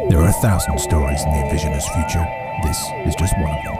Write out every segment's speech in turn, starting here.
There are 1,000 stories in the Envisioner's future. This is just one of them.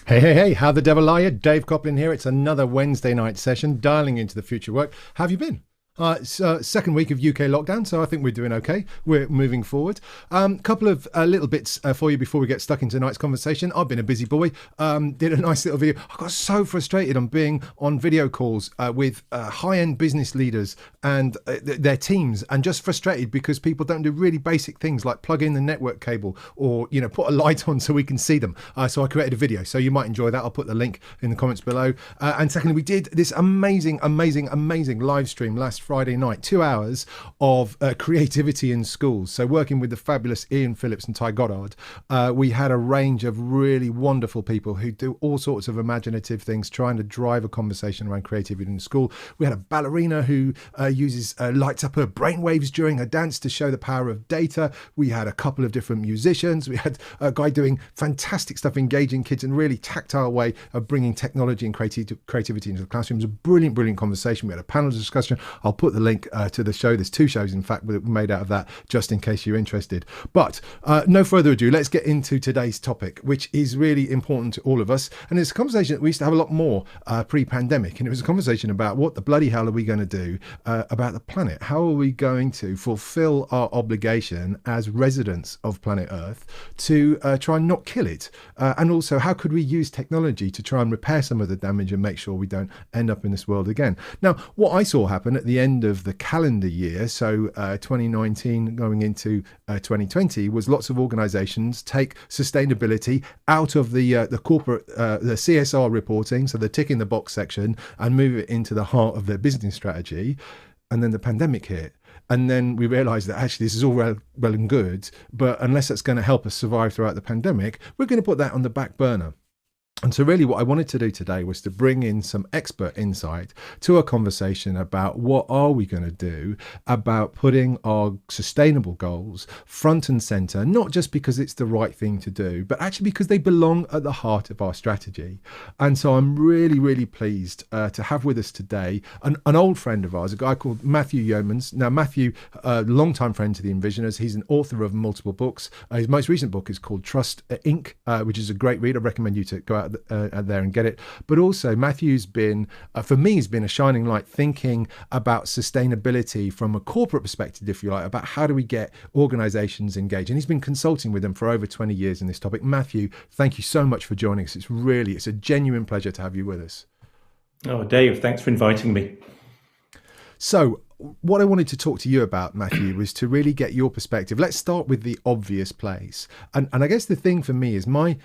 Hey, how the devil are you? Dave Coplin here. It's another Wednesday night session, dialing into the future work. How have you been? It's second week of UK lockdown, so I think we're doing okay. We're moving forward. Couple of little bits for you before we get stuck into tonight's conversation. I've been a busy boy. Did a nice little video. I got so frustrated on being on video calls with high-end business leaders and their teams, and just frustrated because people don't do really basic things like plug in the network cable or put a light on so we can see them. So I created a video, so you might enjoy that. I'll put the link in the comments below. And secondly, we did this amazing live stream last Friday night, 2 hours of creativity in schools. So working with the fabulous Ian Phillips and Ty Goddard, we had a range of really wonderful people who do all sorts of imaginative things, trying to drive a conversation around creativity in school. We had a ballerina who lights up her brainwaves during her dance to show the power of data. We had a couple of different musicians. We had a guy doing fantastic stuff, engaging kids in a really tactile way of bringing technology and creativity into the classroom. It was a brilliant conversation. We had a panel discussion. I'll put the link to the show. There's 2 shows, in fact, made out of that, just in case you're interested. But no further ado, let's get into today's topic, which is really important to all of us. And it's a conversation that we used to have a lot more pre-pandemic. And it was a conversation about what the bloody hell are we going to do about the planet? How are we going to fulfill our obligation as residents of planet Earth to try and not kill it? And also, how could we use technology to try and repair some of the damage and make sure we don't end up in this world again? Now, what I saw happen at the end of the calendar year, so 2019 going into 2020, was lots of organizations take sustainability out of the corporate, the CSR reporting, so the tick in the box section, and move it into the heart of their business strategy. And then the pandemic hit. And then we realized that actually this is all well and good, but unless that's going to help us survive throughout the pandemic, we're going to put that on the back burner. And so really what I wanted to do today was to bring in some expert insight to a conversation about what are we going to do about putting our sustainable goals front and center, not just because it's the right thing to do, but actually because they belong at the heart of our strategy. And so I'm really pleased to have with us today an old friend of ours, a guy called Matthew Yeomans. Now, Matthew, a longtime friend to the Envisioners. He's an author of multiple books. His most recent book is called Trust Inc., which is a great read. I recommend you to go out there and get it. But also Matthew's been, for me, has been a shining light thinking about sustainability from a corporate perspective, if you like, about how do we get organizations engaged. And he's been consulting with them for over 20 years in this topic. Matthew, thank you so much for joining us. It's a genuine pleasure to have you with us. Oh, Dave, thanks for inviting me. So what I wanted to talk to you about, Matthew, was to really get your perspective. Let's start with the obvious place. And I guess the thing for me is my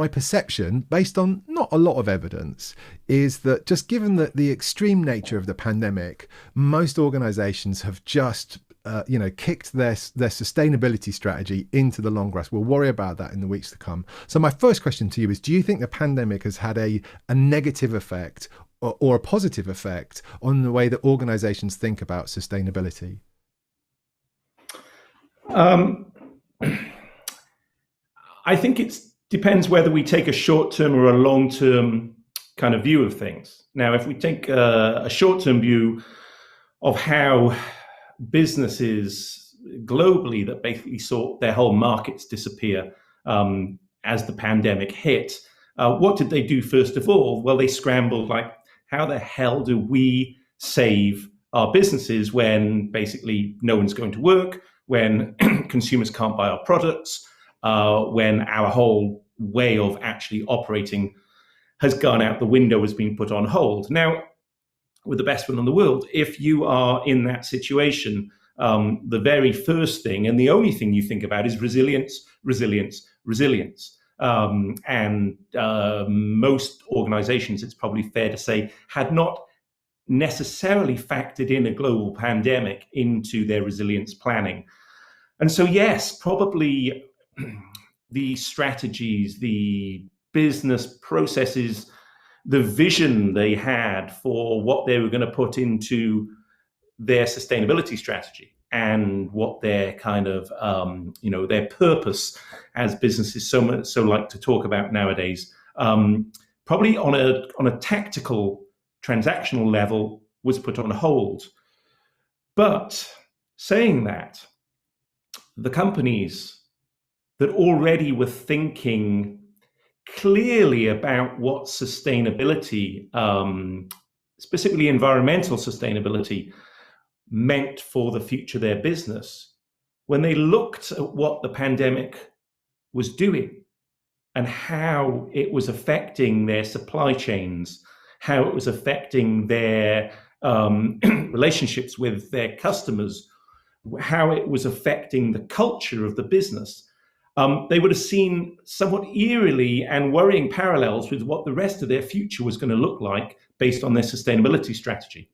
perception, based on not a lot of evidence, is that just given the extreme nature of the pandemic, most organizations have just kicked their sustainability strategy into the long grass. We'll worry about that in the weeks to come. So my first question to you is, do you think the pandemic has had a negative effect or a positive effect on the way that organizations think about sustainability? I think it depends whether we take a short-term or a long-term kind of view of things. Now, if we take a short-term view of how businesses globally that basically saw their whole markets disappear as the pandemic hit, what did they do first of all? Well, they scrambled like, how the hell do we save our businesses when basically no one's going to work, when consumers can't buy our products, when our whole way of actually operating has gone out the window, has been put on hold. Now, with the best will in the world, if you are in that situation, the very first thing and the only thing you think about is resilience. And most organizations, it's probably fair to say, had not necessarily factored in a global pandemic into their resilience planning. And so, yes, probably the strategies, the business processes the vision they had for what they were going to put into their sustainability strategy and what their kind of their purpose as businesses so like to talk about nowadays, probably on a tactical transactional level was put on hold. But saying that, the companies that already were thinking clearly about what sustainability, specifically environmental sustainability, meant for the future of their business, when they looked at what the pandemic was doing and how it was affecting their supply chains, how it was affecting their relationships with their customers, how it was affecting the culture of the business, they would have seen somewhat eerily and worrying parallels with what the rest of their future was going to look like based on their sustainability strategy.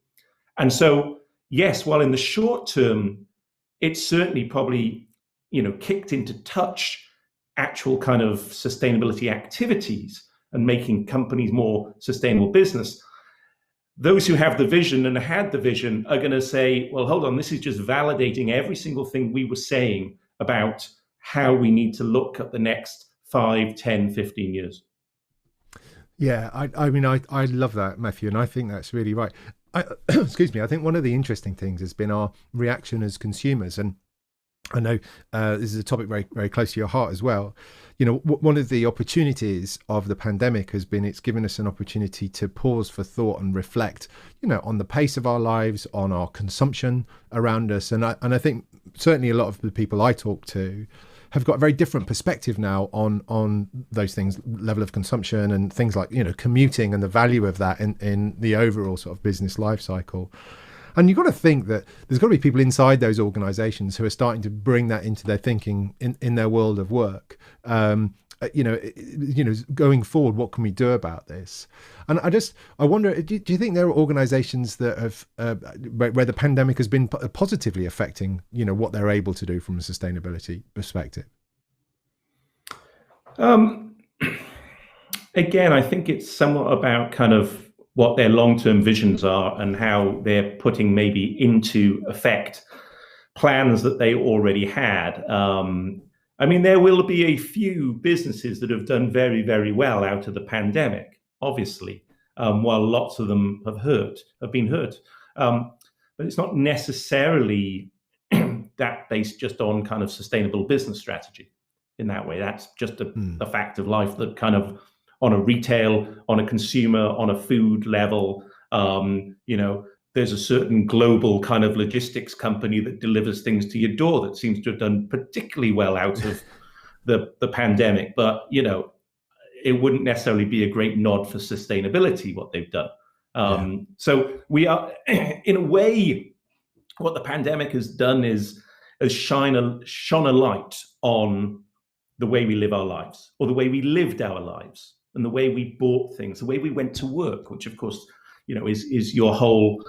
And so, yes, while in the short term, it certainly probably, kicked into touch actual kind of sustainability activities and making companies more sustainable business, those who have the vision and had the vision are going to say, well, hold on, this is just validating every single thing we were saying about how we need to look at the next 5, 10, 15 years. Yeah, I mean, I love that, Matthew, and I think that's really right. Excuse me, I think one of the interesting things has been our reaction as consumers. And I know this is a topic very, very close to your heart as well. One of the opportunities of the pandemic has been it's given us an opportunity to pause for thought and reflect, on the pace of our lives, on our consumption around us. And I think certainly a lot of the people I talk to have got a very different perspective now on those things, level of consumption and things like, commuting and the value of that in the overall sort of business life cycle. And you've got to think that there's got to be people inside those organizations who are starting to bring that into their thinking in their world of work. Going forward, what can we do about this? And I wonder, do you think there are organizations that have where the pandemic has been positively affecting, what they're able to do from a sustainability perspective? Again, I think it's somewhat about kind of what their long-term visions are and how they're putting maybe into effect plans that they already had. There will be a few businesses that have done very, very well out of the pandemic, obviously, while lots of them have been hurt. But it's not necessarily that based just on kind of sustainable business strategy in that way. That's just a fact of life that kind of on a retail, on a consumer, on a food level, there's a certain global kind of logistics company that delivers things to your door that seems to have done particularly well out of the pandemic. But, it wouldn't necessarily be a great nod for sustainability, what they've done. So we are, in a way, what the pandemic has done is has shone a light on the way we live our lives, or the way we lived our lives, and the way we bought things, the way we went to work, which of course, is your whole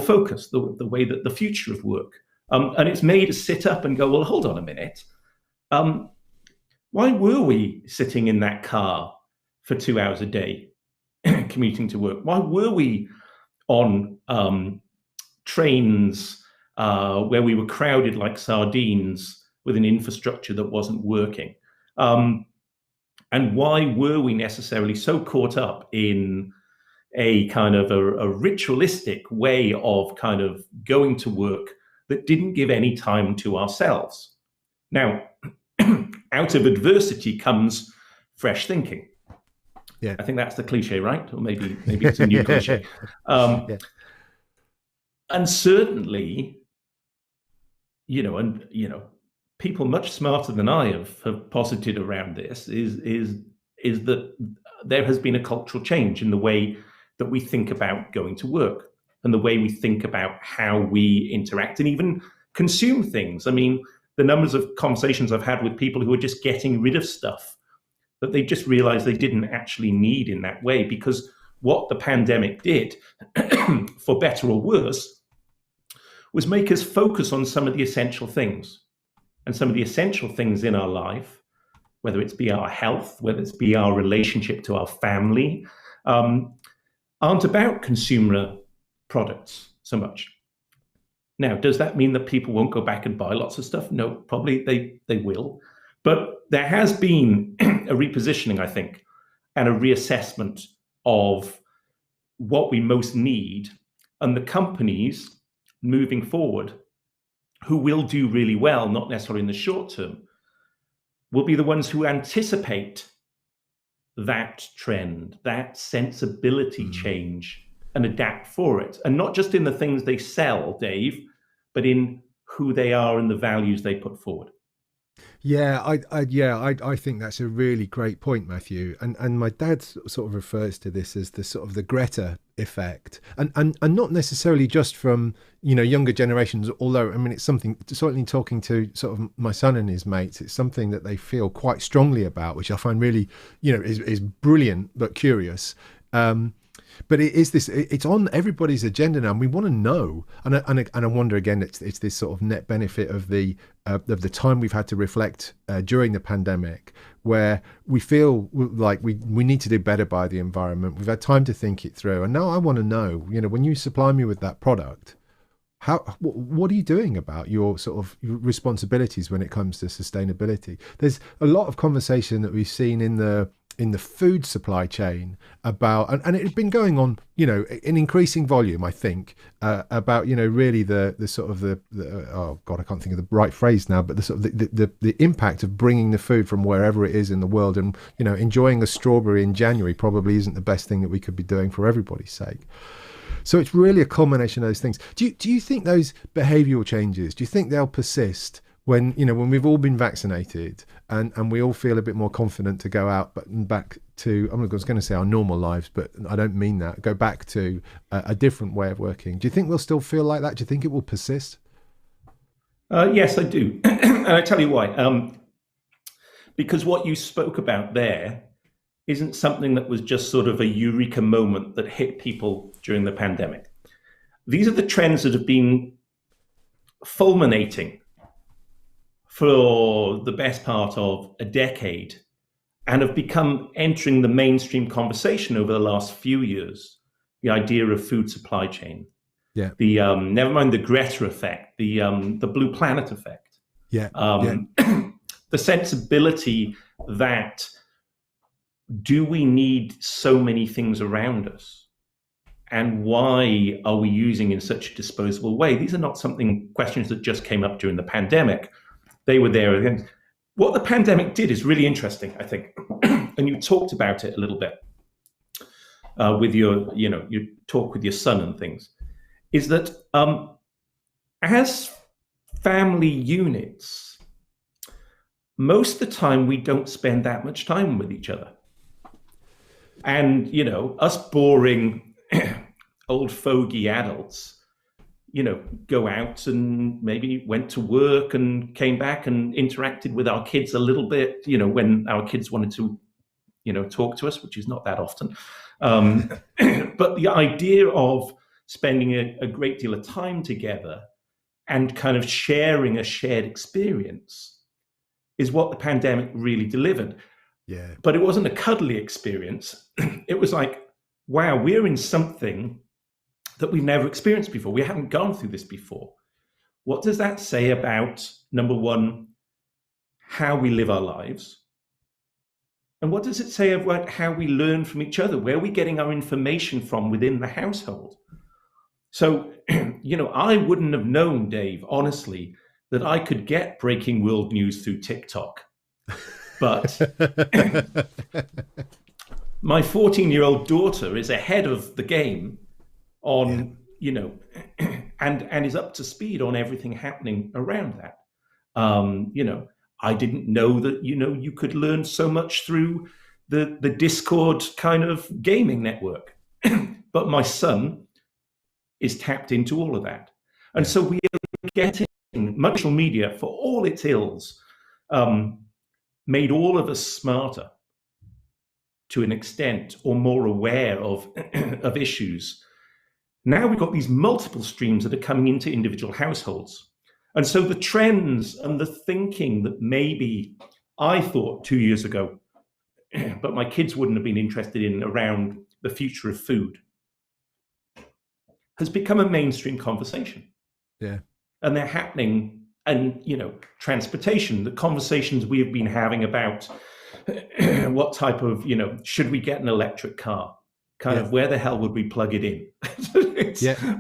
focus, the way that the future of work. And it's made us sit up and go, well, hold on a minute. Why were we sitting in that car for 2 hours a day commuting to work? Why were we on trains where we were crowded like sardines with an infrastructure that wasn't working? And why were we necessarily so caught up in a kind of a ritualistic way of kind of going to work that didn't give any time to ourselves? Now, out of adversity comes fresh thinking. Yeah, I think that's the cliche, right? Or maybe it's a new cliche. And certainly, people much smarter than I have posited around this is that there has been a cultural change in the way that we think about going to work and the way we think about how we interact and even consume things. I mean, the numbers of conversations I've had with people who are just getting rid of stuff that they just realized they didn't actually need in that way, because what the pandemic did, for better or worse, was make us focus on some of the essential things. And some of the essential things in our life, whether it's be our health, whether it's be our relationship to our family, aren't about consumer products so much. Now, does that mean that people won't go back and buy lots of stuff? No, probably they will. But there has been a repositioning, I think, and a reassessment of what we most need. And the companies moving forward who will do really well, not necessarily in the short term, will be the ones who anticipate that trend, that sensibility change, and adapt for it. And not just in the things they sell, Dave, but in who they are and the values they put forward. Yeah, I think that's a really great point, Matthew. And my dad sort of refers to this as the sort of the Greta effect, and not necessarily just from, you know, younger generations. Although, I mean, it's something, certainly talking to sort of my son and his mates, it's something that they feel quite strongly about, which I find really, you know, is brilliant but curious. But it is this, it's on everybody's agenda now, and we want to know. And I wonder again, it's this sort of net benefit of the time we've had to reflect during the pandemic, where we feel like we need to do better by the environment. We've had time to think it through, and now I want to know, you know, when you supply me with that product, what are you doing about your sort of responsibilities when it comes to sustainability? There's a lot of conversation that we've seen in the food supply chain about, and it had been going on, you know, in increasing volume, I think, about, you know, really the sort of the oh God, I can't think of the right phrase now, but the sort of the impact of bringing the food from wherever it is in the world, and, you know, enjoying a strawberry in January probably isn't the best thing that we could be doing for everybody's sake. So it's really a culmination of those things. Do you think those behavioural changes, do you think they'll persist when, you know, when we've all been vaccinated and we all feel a bit more confident to go out but back to, I was going to say our normal lives, but I don't mean that, go back to a different way of working? Do you think we'll still feel like that? Do you think it will persist? Yes, I do. And I tell you why. Because what you spoke about there isn't something that was just sort of a eureka moment that hit people during the pandemic. These are the trends that have been fulminating for the best part of a decade and have become entering the mainstream conversation over the last few years. The idea of food supply chain, yeah, the never mind the Greta effect, the Blue Planet effect, the sensibility that, do we need so many things around us? And why are we using in such a disposable way? These are not questions that just came up during the pandemic. They were there again. What the pandemic did is really interesting, I think. And you talked about it a little bit with your, you know, you talk with your son and things, is that as family units, most of the time we don't spend that much time with each other. And, you know, us boring old fogey adults, you know, go out and maybe went to work and came back and interacted with our kids a little bit, you know, when our kids wanted to, you know, talk to us, which is not that often. But the idea of spending a great deal of time together and kind of sharing a shared experience is what the pandemic really delivered. Yeah. But it wasn't a cuddly experience. It was like, wow, we're in something that we've never experienced before. We haven't gone through this before. What does that say about, number one, how we live our lives? And what does it say about how we learn from each other? Where are we getting our information from within the household? So, you know, I wouldn't have known, Dave, honestly, that I could get breaking world news through TikTok. But my 14-year-old daughter is ahead of the game on, you know, and is up to speed on everything happening around that. You know, I didn't know that, you know, you could learn so much through the Discord kind of gaming network. But my son is tapped into all of that. And so we are getting social media, for all its ills, made all of us smarter to an extent, or more aware of issues. Now we've got these multiple streams that are coming into individual households. And so the trends and the thinking that maybe I thought 2 years ago but my kids wouldn't have been interested in around the future of food, has become a mainstream conversation. Yeah. And they're happening. And, transportation, the conversations we've been having about what type of, should we get an electric car? Kind of where the hell would we plug it in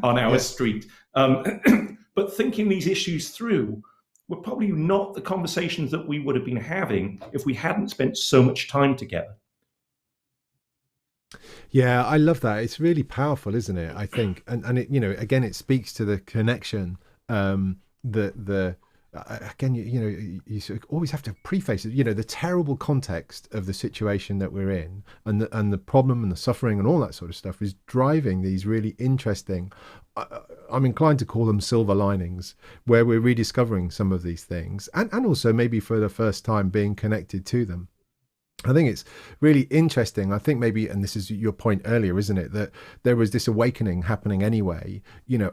on our street? But thinking these issues through were probably not the conversations that we would have been having if we hadn't spent so much time together. Yeah, I love that. It's really powerful, isn't it? I think, and it, again, it speaks to the connection. Again, you sort of always have to preface it. The terrible context of the situation that we're in, and the problem and the suffering and all that sort of stuff is driving these really interesting. I'm inclined to call them silver linings, where we're rediscovering some of these things, and also maybe for the first time being connected to them. I think it's really interesting. I think maybe, and this is your point earlier, isn't it, that there was this awakening happening anyway,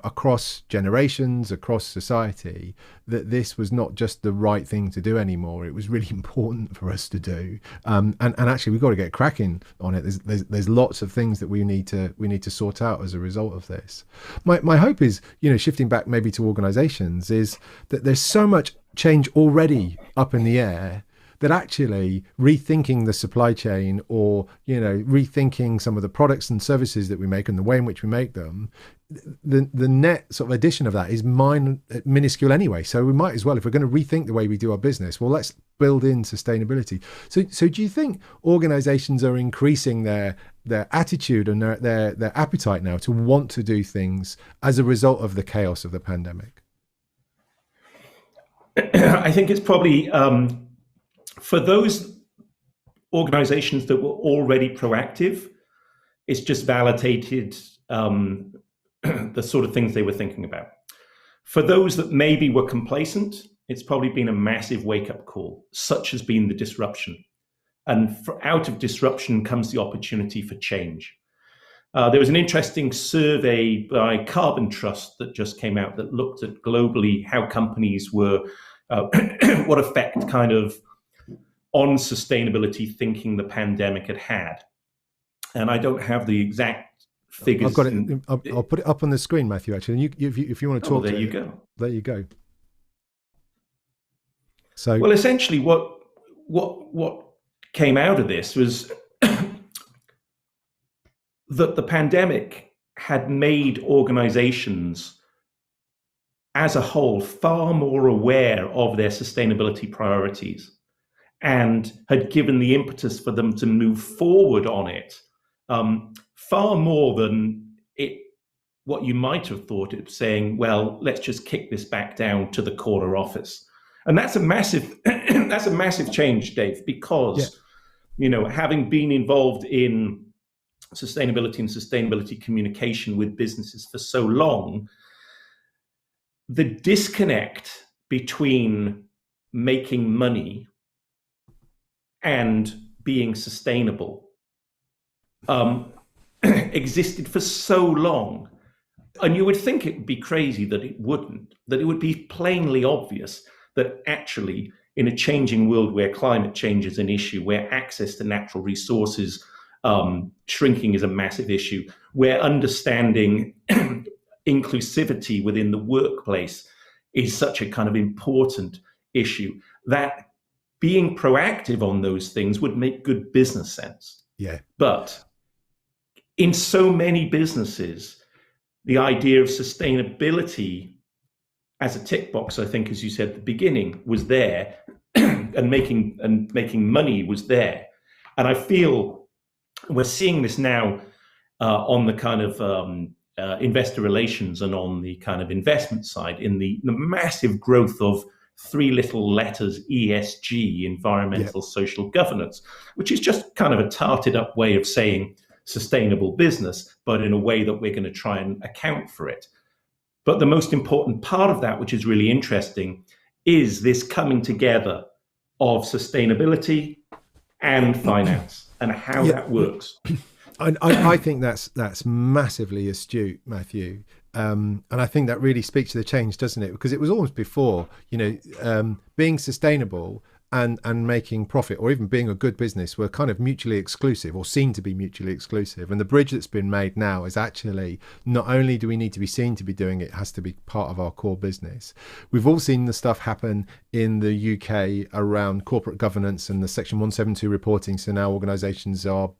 across generations, across society, that this was not just the right thing to do anymore. It was really important for us to do. And actually, we've got to get cracking on it. There's lots of things that we need to sort out as a result of this. My hope is, shifting back maybe to organizations, is that there's so much change already up in the air that actually rethinking the supply chain, or rethinking some of the products and services that we make and the way in which we make them, the net sort of addition of that is minuscule anyway. So we might as well, if we're going to rethink the way we do our business, well, let's build in sustainability. So do you think organizations are increasing their attitude and their appetite now to want to do things as a result of the chaos of the pandemic? I think it's probably for those organizations that were already proactive, it's just validated the sort of things they were thinking about. For those that maybe were complacent, it's probably been a massive wake-up call. Such has been the disruption. And out of disruption comes the opportunity for change. There was an interesting survey by Carbon Trust that just came out that looked at globally how companies were, what effect kind of on sustainability thinking the pandemic had. And I don't have the exact figures. I've got it. I'll put it up on the screen, Matthew, actually. And if you want to talk there to you it, go. There you go. So, well, essentially what came out of this was that the pandemic had made organizations as a whole far more aware of their sustainability priorities, and had given the impetus for them to move forward on it far more than what you might have thought it saying, well, let's just kick this back down to the corner office. And that's a massive that's a massive change, Dave, because having been involved in sustainability and sustainability communication with businesses for so long, the disconnect between making money and being sustainable existed for so long. And you would think it would be crazy that it wouldn't, that it would be plainly obvious that actually in a changing world where climate change is an issue, where access to natural resources shrinking is a massive issue, where understanding inclusivity within the workplace is such a kind of important issue, that being proactive on those things would make good business sense. Yeah. But in so many businesses, the idea of sustainability as a tick box, I think, as you said at the beginning, was there, and making money was there. And I feel we're seeing this now on the kind of investor relations and on the kind of investment side, in the massive growth of three little letters, ESG, environmental, social governance, which is just kind of a tarted up way of saying sustainable business, but in a way that we're going to try and account for it. But the most important part of that, which is really interesting, is this coming together of sustainability and finance and how that works. I think that's massively astute, Matthew. And I think that really speaks to the change, doesn't it? Because it was almost before, being sustainable and making profit, or even being a good business, were kind of mutually exclusive, or seen to be mutually exclusive. And the bridge that's been made now is actually, not only do we need to be seen to be doing it, it has to be part of our core business. We've all seen the stuff happen in the UK around corporate governance and the Section 172 reporting. So now organisations are,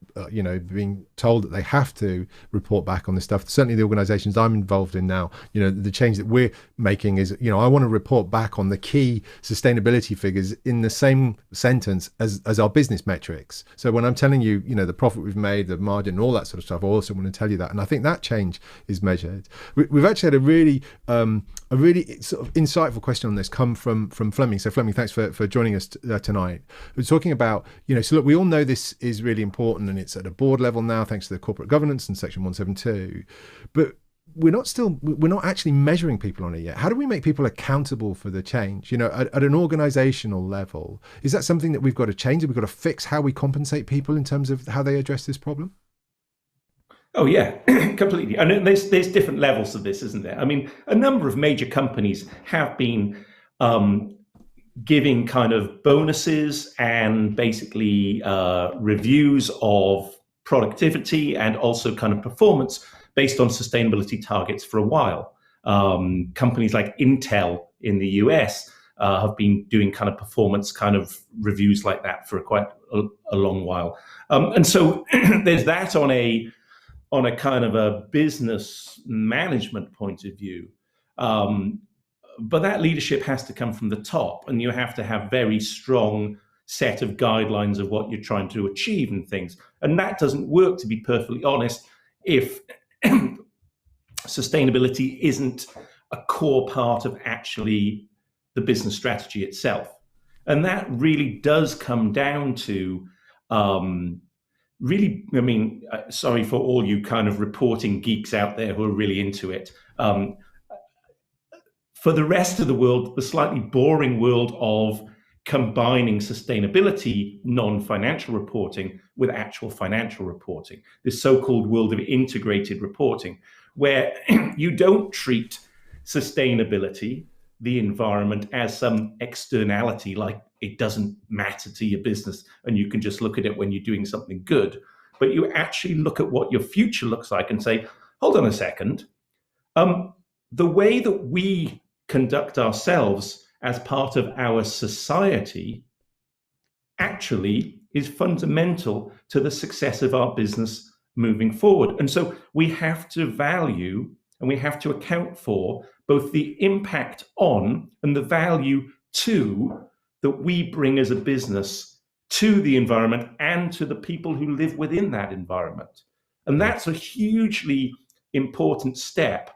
being told that they have to report back on this stuff. Certainly the organisations I'm involved in now, the change that we're making is, I want to report back on the key sustainability figures in the same sentence as our business metrics. So when I'm telling you, the profit we've made, the margin, and all that sort of stuff, I also want to tell you that. And I think that change is measured. We've actually had a really sort of insightful question on this come from Fleming. So Fleming, thanks for joining us tonight. We're talking about, so look, we all know this is really important, and it's at a board level now, thanks to the corporate governance and Section 172. But we're not actually measuring people on it yet. How do we make people accountable for the change? At an organizational level, is that something that we've got to change? We've got to fix how we compensate people in terms of how they address this problem? Oh yeah, completely. And there's different levels of this, isn't there? I mean, a number of major companies have been giving kind of bonuses and basically reviews of productivity and also kind of performance based on sustainability targets for a while. Companies like Intel in the US have been doing kind of performance kind of reviews like that for quite a long while. And so there's that on a kind of a business management point of view. But that leadership has to come from the top, and you have to have very strong set of guidelines of what you're trying to achieve and things. And that doesn't work, to be perfectly honest, if sustainability isn't a core part of actually the business strategy itself. And that really does come down to sorry for all you kind of reporting geeks out there who are really into it. For the rest of the world, the slightly boring world of combining sustainability, non-financial reporting with actual financial reporting, this so-called world of integrated reporting, where you don't treat sustainability, the environment, as some externality, like it doesn't matter to your business and you can just look at it when you're doing something good, but you actually look at what your future looks like and say, hold on a second, the way that we conduct ourselves as part of our society actually is fundamental to the success of our business moving forward. And so we have to value and we have to account for both the impact on and the value to that we bring as a business to the environment and to the people who live within that environment. And that's a hugely important step.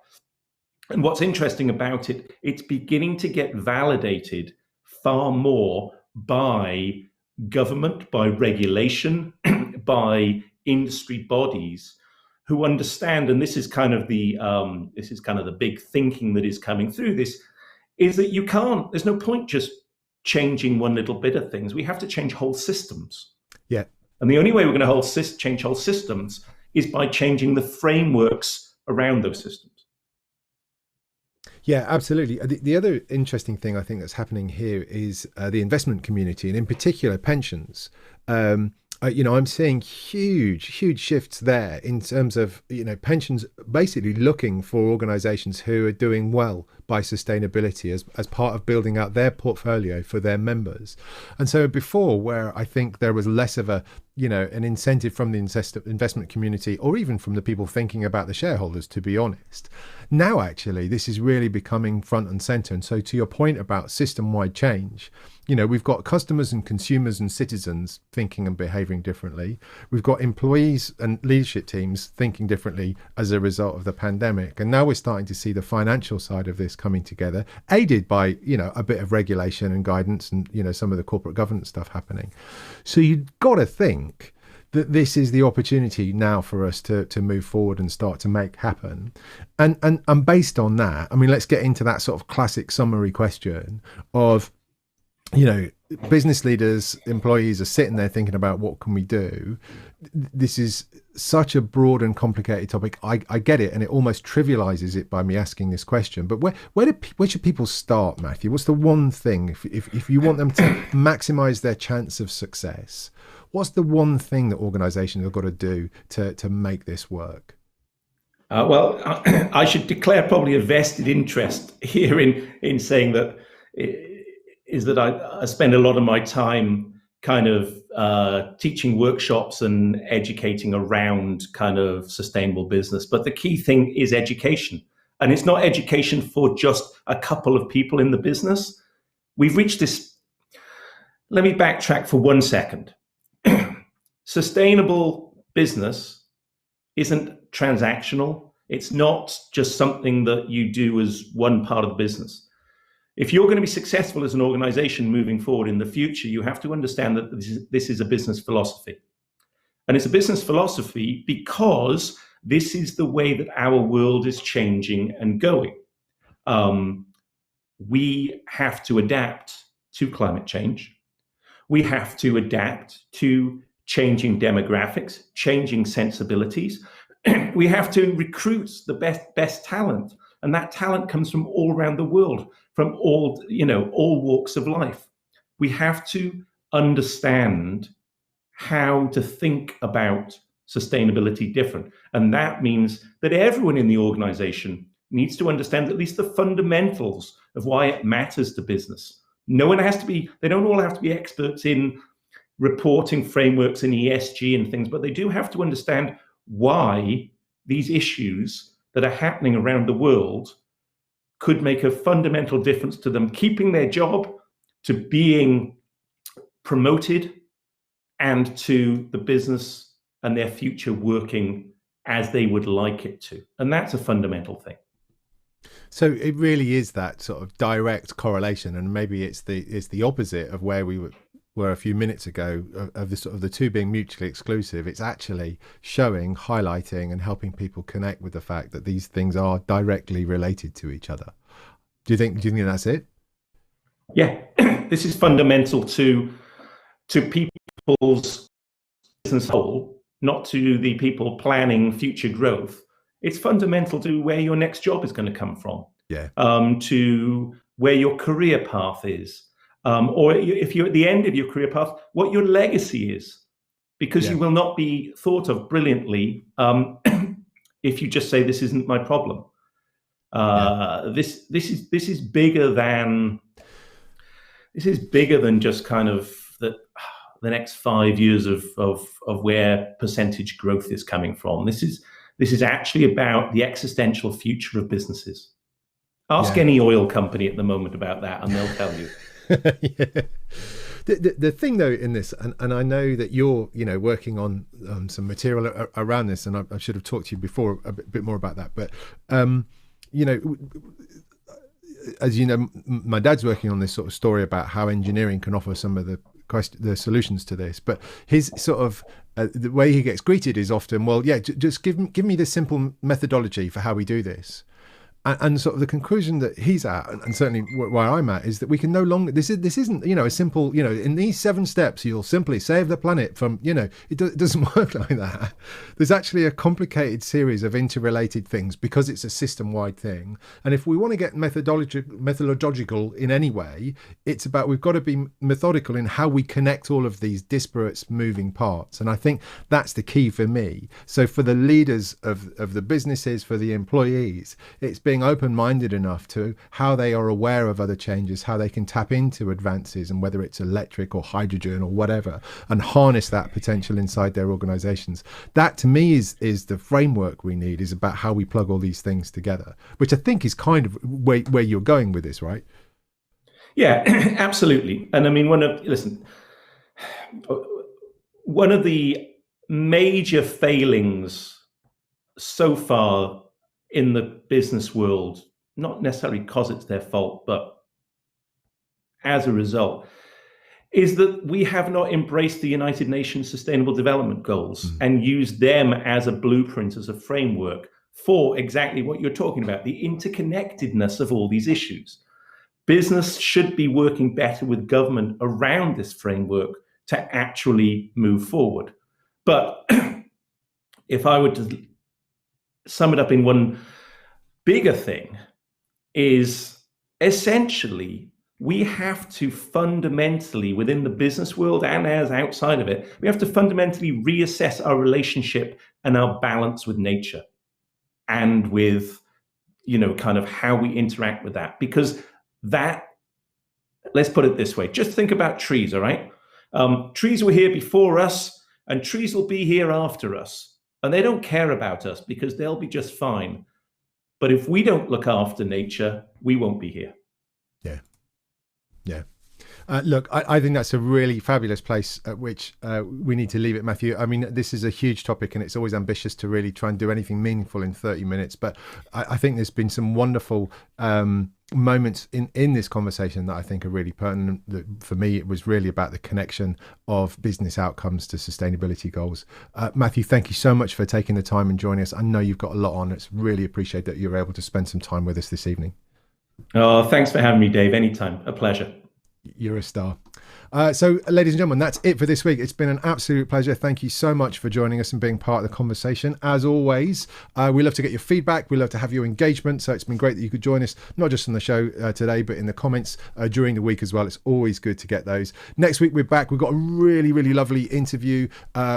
And what's interesting about it, it's beginning to get validated far more by government, by regulation, by industry bodies who understand, and this is kind of the big thinking that is coming through this, is that there's no point just changing one little bit of things. We have to change whole systems. Yeah. And the only way we're going to change whole systems is by changing the frameworks around those systems. Yeah, absolutely. The other interesting thing I think that's happening here is the investment community, and in particular pensions. I'm seeing huge shifts there in terms of, pensions basically looking for organizations who are doing well by sustainability as part of building out their portfolio for their members. And so before, where I think there was less of an incentive from the investment community, or even from the people thinking about the shareholders, to be honest, now actually this is really becoming front and center. And so to your point about system-wide change, we've got customers and consumers and citizens thinking and behaving differently. We've got employees and leadership teams thinking differently as a result of the pandemic. And now we're starting to see the financial side of this coming together, aided by, a bit of regulation and guidance and, some of the corporate governance stuff happening. So you've got to think that this is the opportunity now for us to move forward and start to make happen. And based on that, let's get into that sort of classic summary question of, business leaders, employees are sitting there thinking about what can we do. this is such a broad and complicated topic. I get it, and it almost trivializes it by me asking this question. But where should people start, Matthew? What's the one thing, if you want them to maximize their chance of success, what's the one thing that organizations have got to do to make this work? Well, I should declare probably a vested interest here in saying that is that I spend a lot of my time kind of teaching workshops and educating around kind of sustainable business. But the key thing is education. And it's not education for just a couple of people in the business. We've reached this. Let me backtrack for 1 second. Sustainable business isn't transactional. It's not just something that you do as one part of the business. If you're going to be successful as an organization moving forward in the future, you have to understand that this is a business philosophy. And it's a business philosophy because this is the way that our world is changing and going. We have to adapt to climate change. We have to adapt to changing demographics, changing sensibilities. We have to recruit the best talent. And that talent comes from all around the world, from all walks of life. We have to understand how to think about sustainability different. And that means that everyone in the organization needs to understand at least the fundamentals of why it matters to business. They don't all have to be experts in reporting frameworks and ESG and things, but they do have to understand why these issues that are happening around the world could make a fundamental difference to them keeping their job, to being promoted, and to the business and their future working as they would like it to. And that's a fundamental thing. So it really is that sort of direct correlation, and maybe it's the opposite of where we were a few minutes ago, of the two being mutually exclusive. It's actually showing, highlighting, and helping people connect with the fact that these things are directly related to each other. Do you think that's it? Yeah, this is fundamental to people's business whole, not to the people planning future growth. It's fundamental to where your next job is going to come from. Yeah. To where your career path is. Or if you're at the end of your career path, what your legacy is, because you will not be thought of brilliantly if you just say this isn't my problem. This is bigger than just kind of the next 5 years of where percentage growth is coming from. This is actually about the existential future of businesses. Ask any oil company at the moment about that, and they'll tell you. Yeah. The thing though in this, and I know that you're working on some material around this, and I should have talked to you before a bit more about that, but as you know, my dad's working on this sort of story about how engineering can offer some of the solutions to this, but his sort of the way he gets greeted is often, well, just give me the simple methodology for how we do this. And sort of the conclusion that he's at, and certainly where I'm at, is that we can no longer. This isn't a simple. In these 7 steps, you'll simply save the planet from. It doesn't work like that. There's actually a complicated series of interrelated things because it's a system-wide thing. And if we want to get methodological in any way, it's about we've got to be methodical in how we connect all of these disparate moving parts. And I think that's the key for me. So for the leaders of the businesses, for the employees, it's being open-minded enough to how they are aware of other changes, how they can tap into advances, and whether it's electric or hydrogen or whatever, and harness that potential inside their organizations. That to me is the framework we need, is about how we plug all these things together, which I think is kind of where you're going with this, right? Yeah, absolutely. And I mean, one of the major failings so far in the business world, not necessarily because it's their fault, but as a result, is that we have not embraced the United Nations Sustainable Development Goals and used them as a blueprint, as a framework for exactly what you're talking about, the interconnectedness of all these issues. Business should be working better with government around this framework to actually move forward. But if I were to sum it up in one bigger thing, is essentially we have to fundamentally, within the business world and as outside of it, we have to fundamentally reassess our relationship and our balance with nature and with, kind of how we interact with that. Because that, let's put it this way, just think about trees, all right? Trees were here before us and trees will be here after us. And they don't care about us because they'll be just fine. But if we don't look after nature, we won't be here. Yeah. Look, I think that's a really fabulous place at which we need to leave it, Matthew. I mean, this is a huge topic and it's always ambitious to really try and do anything meaningful in 30 minutes. But I think there's been some wonderful moments in this conversation that I think are really pertinent. For me, it was really about the connection of business outcomes to sustainability goals. Matthew, thank you so much for taking the time and joining us. I know you've got a lot on. It's really appreciate that you're able to spend some time with us this evening. Oh, thanks for having me, Dave. Anytime. A pleasure. You're a star. So, ladies and gentlemen, that's it for this week. It's been an absolute pleasure. Thank you so much for joining us and being part of the conversation. As always, we love to get your feedback. We love to have your engagement. So it's been great that you could join us, not just on the show today, but in the comments during the week as well. It's always good to get those. Next week, we're back. We've got a really, really lovely interview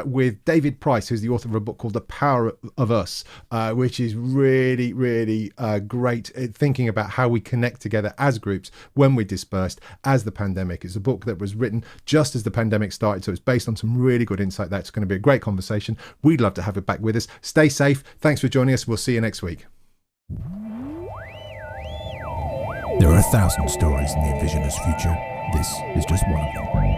with David Price, who's the author of a book called The Power of Us, which is really, really great at thinking about how we connect together as groups when we're dispersed as the pandemic. It's a book that was written just as the pandemic started, so it's based on some really good insight. That's going to be a great conversation. We'd love to have it back with us. Stay safe. Thanks for joining us. We'll see you next week. There are 1,000 stories in the Envisioners' future. This is just one of them.